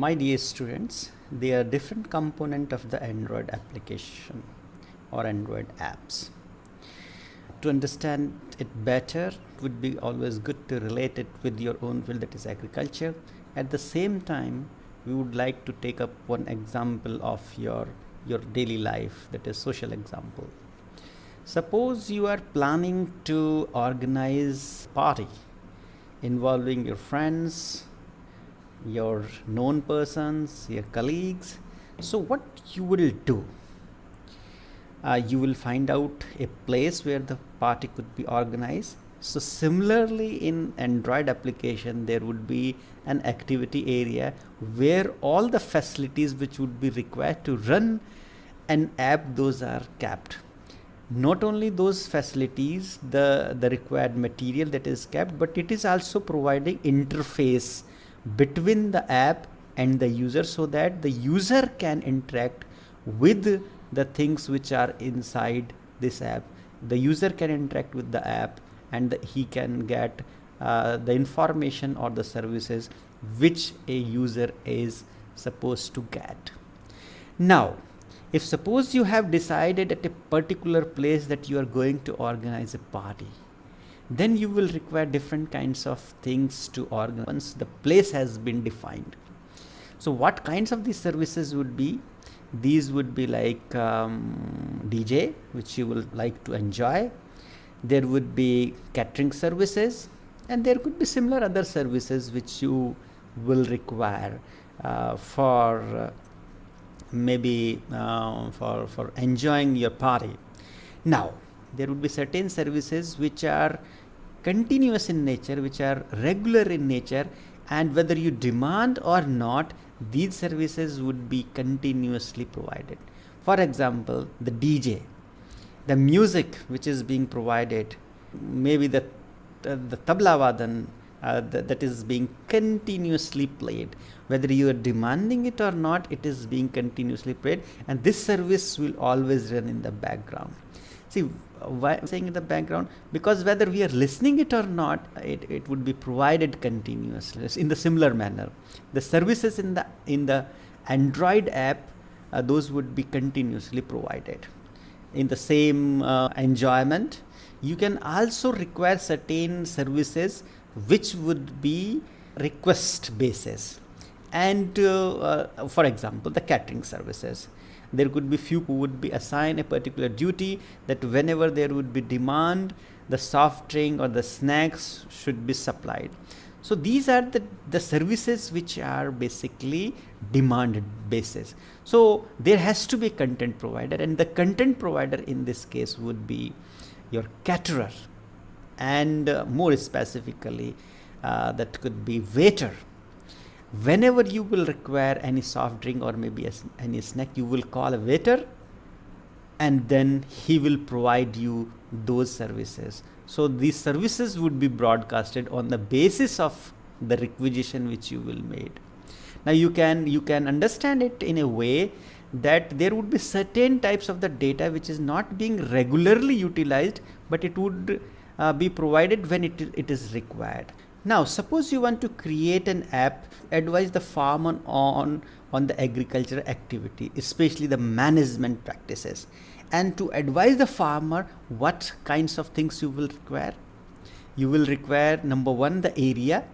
My dear students, there are different components of the Android application or Android apps. To understand it better, it would be always good to relate it with your own field, that is agriculture. At the same time, we would like to take up one example of your daily life, that is social example. Suppose you are planning to organize a party involving your friends, your known persons, your colleagues. So what you will do? You will find out a place where the party could be organized. So similarly, in Android application, there would be an activity area where all the facilities which would be required to run an app, those are kept. Not only those facilities, the required material that is kept, but it is also providing interface between the app and the user, so that the user can interact with the things which are inside this app. The user can interact with the app and he can get the information or the services which a user is supposed to get. Now, if suppose you have decided at a particular place that you are going to organize a party, then you will require different kinds of things to organize once the place has been defined. So what kinds of these services would be? These would be like DJ, which you will like to enjoy. There would be catering services, and there could be similar other services which you will require for enjoying your party. Now, there would be certain services which are continuous in nature, which are regular in nature, and whether you demand or not, these services would be continuously provided. For example, the DJ, the music which is being provided, maybe the tabla vadan that is being continuously played. Whether you are demanding it or not, it is being continuously played, and this service will always run in the background. See, why I'm saying in the background? Because whether we are listening it or not, it would be provided continuously in the similar manner. The services in the Android app, those would be continuously provided. In the same enjoyment, you can also require certain services which would be request basis. And for example, the catering services. There could be few who would be assigned a particular duty that whenever there would be demand, the soft drink or the snacks should be supplied. So these are the services which are basically demanded basis. So there has to be content provider, and the content provider in this case would be your caterer, and more specifically that could be waiter. Whenever you will require any soft drink or maybe any snack, you will call a waiter, and then he will provide you those services. So these services would be broadcasted on the basis of the requisition which you will made. Now you can understand it in a way that there would be certain types of the data which is not being regularly utilized, but it would be provided when it is required. Now, suppose you want to create an app, advise the farmer on the agricultural activity, especially the management practices, and to advise the farmer what kinds of things you will require. You will require, number one, the area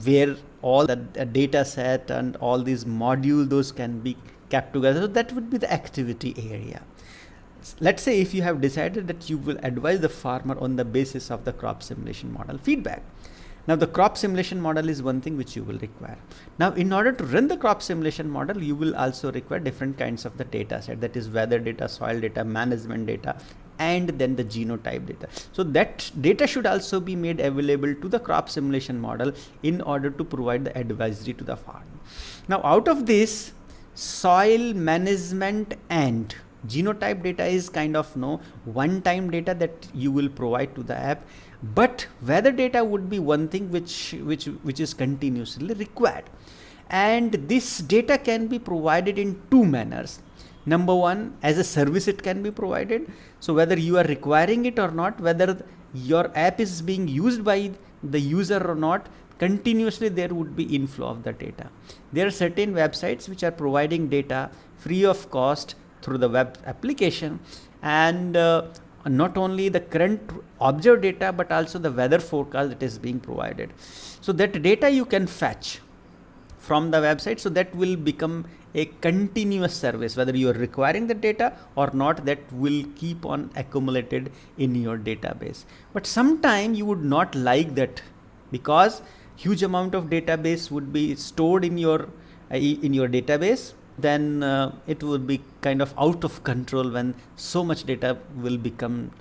where all the data set and all these modules, those can be kept together. So that would be the activity area. Let's say if you have decided that you will advise the farmer on the basis of the crop simulation model feedback. Now the crop simulation model is one thing which you will require. Now in order to run the crop simulation model, you will also require different kinds of the data set, that is weather data, soil data, management data, and then the genotype data. So that data should also be made available to the crop simulation model in order to provide the advisory to the farmer. Now out of this, soil management and genotype data is kind of one-time data that you will provide to the app, but weather data would be one thing which is continuously required, and this data can be provided in two manners. Number one, as a service it can be provided. So whether you are requiring it or not, whether your app is being used by the user or not, continuously there would be inflow of the data. There are certain websites which are providing data free of cost through the web application, and not only the current observed data but also the weather forecast that is being provided. So that data you can fetch from the website, so that will become a continuous service. Whether you are requiring the data or not, that will keep on accumulated in your database. But sometime you would not like that, because huge amount of database would be stored in your database. Then it will be kind of out of control when so much data will become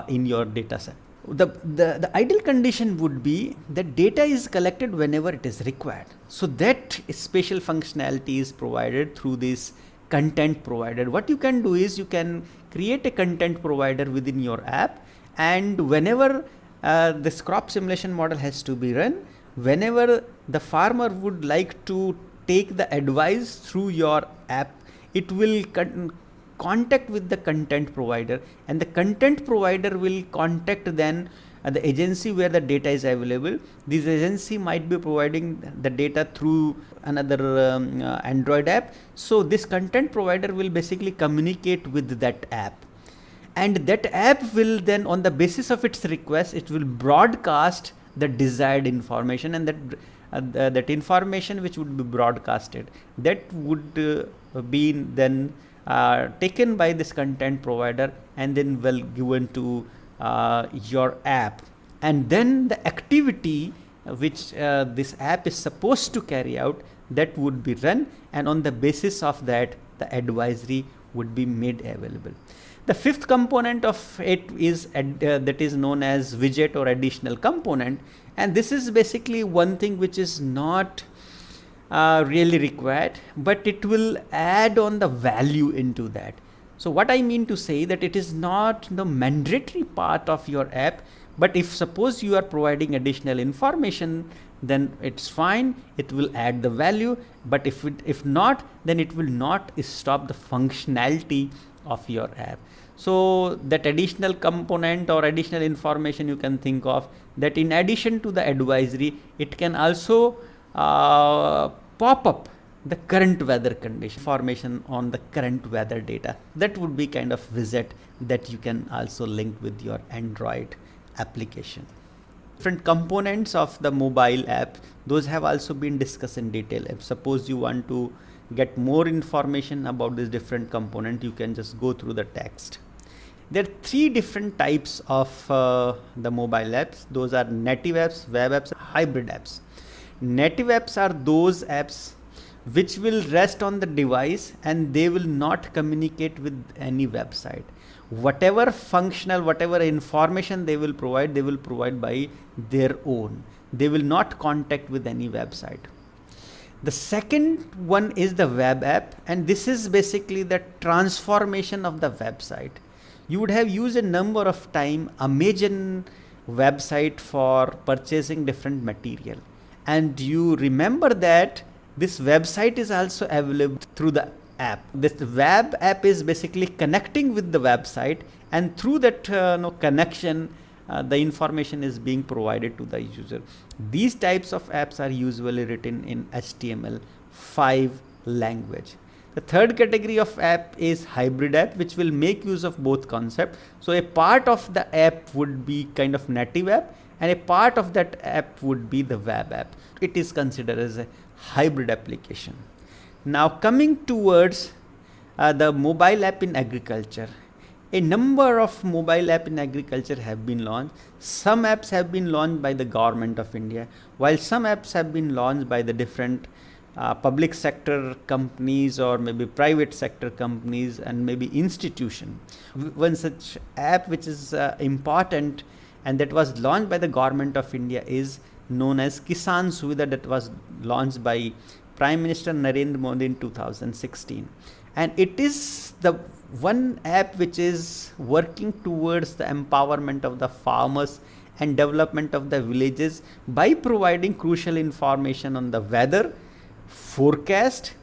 in your data set. The ideal condition would be that data is collected whenever it is required. So that special functionality is provided through this content provider. What you can do is you can create a content provider within your app, and whenever this crop simulation model has to be run, whenever the farmer would like to take the advice through your app, it will contact with the content provider, and the content provider will contact then the agency where the data is available. This agency might be providing the data through another Android app. So this content provider will basically communicate with that app, and that app will then, on the basis of its request, it will broadcast the desired information, and that information which would be broadcasted, that would be then taken by this content provider and then well given to your app. And then the activity which this app is supposed to carry out, that would be run, and on the basis of that the advisory would be made available. The fifth component of it is that is known as widget or additional component, and this is basically one thing which is not really required, but it will add on the value into that. So what I mean to say, that it is not the mandatory part of your app, but if suppose you are providing additional information, then it's fine, it will add the value. But if not, then it will not stop the functionality of your app. So that additional component or additional information you can think of, that in addition to the advisory, it can also pop up the current weather condition information on the current weather data. That would be kind of widget that you can also link with your Android application. Different components of the mobile app, those have also been discussed in detail. If suppose you want to get more information about this different component, you can just go through the text. There are three different types of the mobile apps. Those are native apps, web apps, hybrid apps. Native apps are those apps which will rest on the device and they will not communicate with any website. Whatever functional, whatever information they will provide by their own. They will not contact with any website. The second one is the web app, and this is basically the transformation of the website. You would have used a number of time Amazon website for purchasing different material, and you remember that this website is also available through the app. This web app is basically connecting with the website, and through that connection the information is being provided to the user. These types of apps are usually written in HTML5 language. The third category of app is hybrid app, which will make use of both concepts. So a part of the app would be kind of native app, and a part of that app would be the web app. It is considered as a hybrid application. Now coming towards the mobile app in agriculture. A number of mobile app in agriculture have been launched. Some apps have been launched by the government of India, while some apps have been launched by the different public sector companies or maybe private sector companies and maybe institution. One such app which is important and that was launched by the government of India is known as Kisan Suvidha, that was launched by Prime Minister Narendra Modi in 2016. And it is the one app which is working towards the empowerment of the farmers and development of the villages by providing crucial information on the weather, forecast,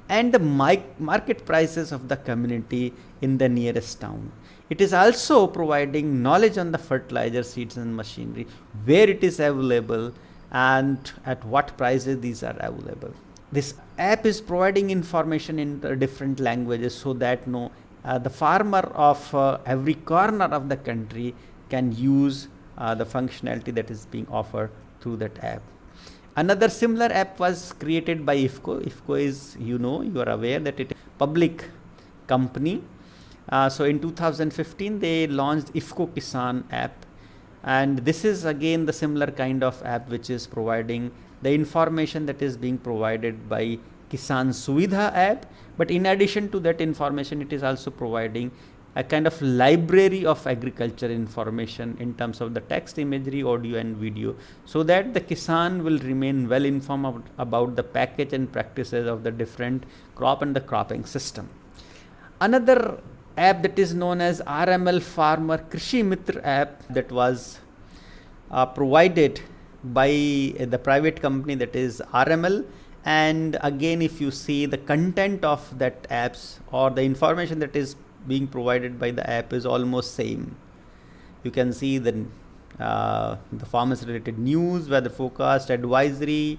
and the market prices of the community in the nearest town. It is also providing knowledge on the fertilizer, seeds and machinery, where it is available, and at what prices these are available. This app is providing information in different languages so that the farmer of every corner of the country can use the functionality that is being offered through that app. Another similar app was created by IFFCO. IFFCO is, you are aware that it is a public company. So in 2015 they launched IFFCO Kisan app, and this is again the similar kind of app which is providing the information that is being provided by Kisan Suvidha app, but in addition to that information it is also providing a kind of library of agriculture information in terms of the text, imagery, audio and video, so that the Kisan will remain well informed about the package and practices of the different crop and the cropping system. Another app that is known as RML Farmer Krishi Mitra app, that was provided by the private company, that is RML. And again, if you see the content of that apps or the information that is being provided by the app is almost same. You can see the farmers related news, weather forecast, advisory,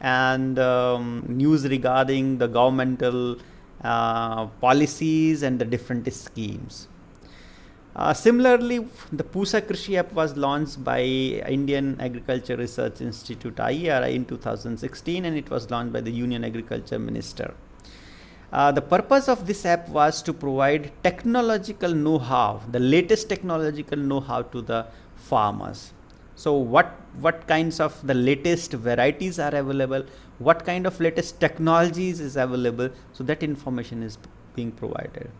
and news regarding the governmental policies and the different schemes. Similarly, the Pusa Krishi app was launched by Indian Agriculture Research Institute IARI in 2016, and it was launched by the Union Agriculture Minister. The purpose of this app was to provide technological know-how, the latest technological know-how to the farmers. So what kinds of the latest varieties are available, what kind of latest technologies is available, so that information is being provided.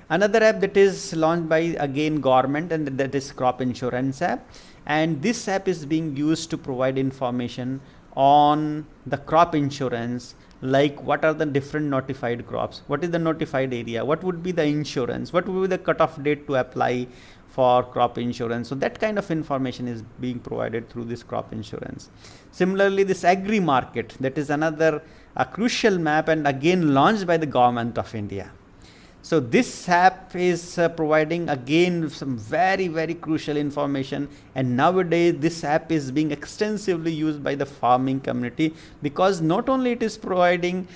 Another app that is launched by again government, and that is crop insurance app, and this app is being used to provide information on the crop insurance, like what are the different notified crops, what is the notified area, what would be the insurance, what would be the cutoff date to apply for crop insurance. So that kind of information is being provided through this crop insurance. Similarly, this agri market, that is another crucial map, and again launched by the government of India. So this app is providing again some very, very crucial information, and nowadays this app is being extensively used by the farming community, because not only it is providing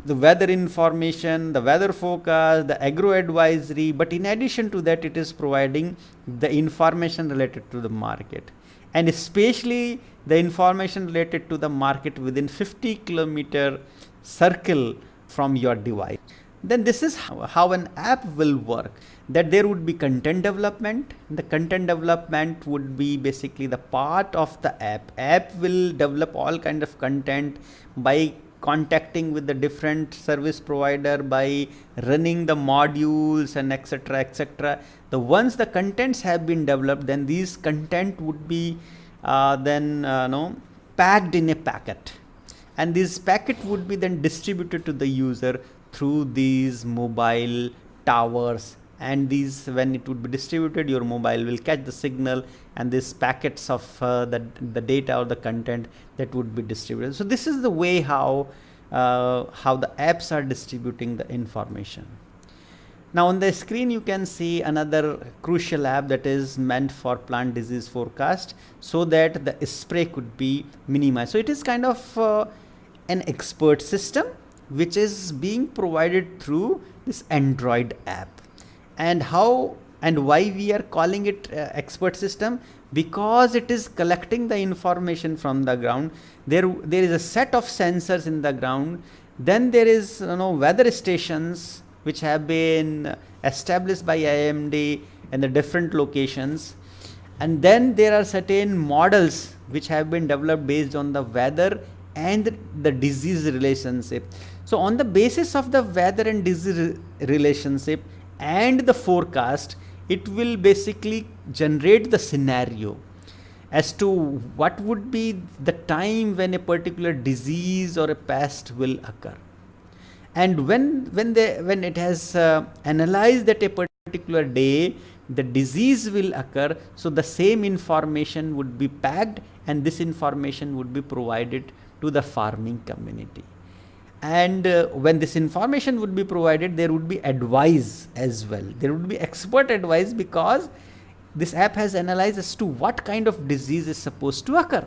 the weather information, the weather forecast, the agro advisory, but in addition to that it is providing the information related to the market, and especially the information related to the market within 50-kilometer circle from your device. Then this is how an app will work, that there would be content development. The content development would be basically the part of the app. App will develop all kind of content by contacting with the different service provider, by running the modules and etc etc. The once the contents have been developed, then these content would be packed in a packet, and this packet would be then distributed to the user through these mobile towers, and these, when it would be distributed, your mobile will catch the signal, and these packets of the data or the content that would be distributed. So this is the way how the apps are distributing the information. Now on the screen you can see another crucial app that is meant for plant disease forecast, so that the spray could be minimized. So it is kind of an expert system which is being provided through this Android app. And how and why we are calling it expert system? Because it is collecting the information from the ground. There is a set of sensors in the ground. Then there is weather stations which have been established by IMD in the different locations. And then there are certain models which have been developed based on the weather and the disease relationship. So on the basis of the weather and disease relationship and the forecast, it will basically generate the scenario as to what would be the time when a particular disease or a pest will occur. And when it has analyzed that a particular day the disease will occur, so the same information would be packed, and this information would be provided to the farming community. And when this information would be provided, there would be advice as well. There would be expert advice, because this app has analyzed as to what kind of disease is supposed to occur.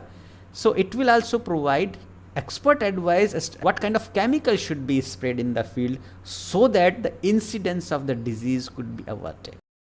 So it will also provide expert advice as to what kind of chemical should be sprayed in the field so that the incidence of the disease could be averted.